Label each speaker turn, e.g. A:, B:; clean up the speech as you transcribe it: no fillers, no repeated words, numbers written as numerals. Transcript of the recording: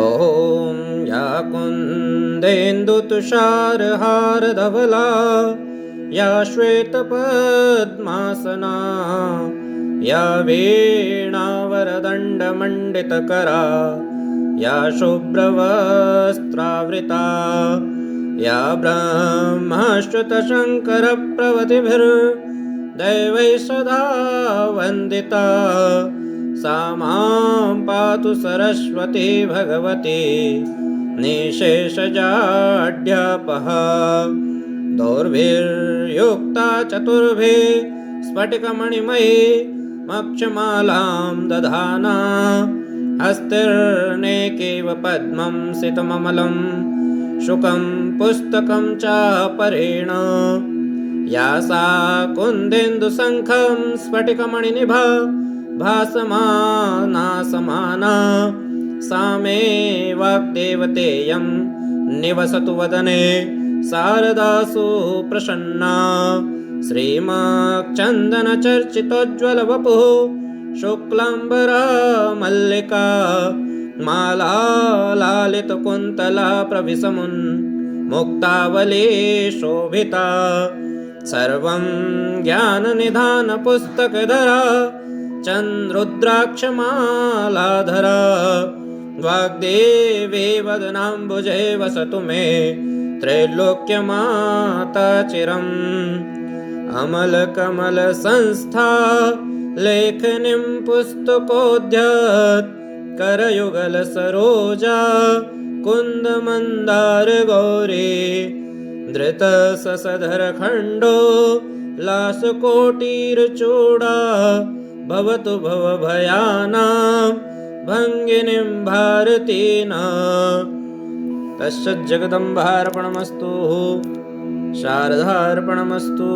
A: ॐ या कुन्देन्दुतुषारहारधवला या श्वेतपद्मासना या वीणावरदण्डमण्डितकरा या शुभ्रवस्त्रावृता या ब्रह्मश्रुतशङ्करप्रवृत्तिभिर्दैवैः सदा वन्दिता सा मां पातु सरस्वती भगवती निःशेषजाड्यापः दोर्भिर्युक्ता चतुर्भिः स्फटिकमणिमयी मक्षमालां दधाना हस्तिर्नेकेव पद्मं सितममलं शुकं पुस्तकं चापरेण या सा कुन्देन्दुशङ्खं स्फटिकमणिनिभा भासमाना समाना सा मे वाग्देवतेयं निवसतु वदने शारदासु प्रसन्ना श्रीमच्चन्दनचर्चितोज्ज्वलवपुः शुक्लाम्बरा मल्लिका माला लालितकुन्तला प्रविशमुन्मुक्तावली शोभिता सर्वं ज्ञाननिधानपुस्तकधरा चन्द्रुद्राक्षमालाधरा वाग्देवी वदनाम्बुजे वसतु मे त्रैलोक्यमाता चिरम् अमलकमलसंस्था लेखनीं पुस्तकोद्यत् करयुगलसरोजा कुन्दमन्दारगौरी धृतससधरखण्डो लासकोटिर्चूडा भवतु भवभयानां भङ्गिनीं भारतीना तस्य जगदम्बार्पणमस्तु शारदार्पणमस्तु।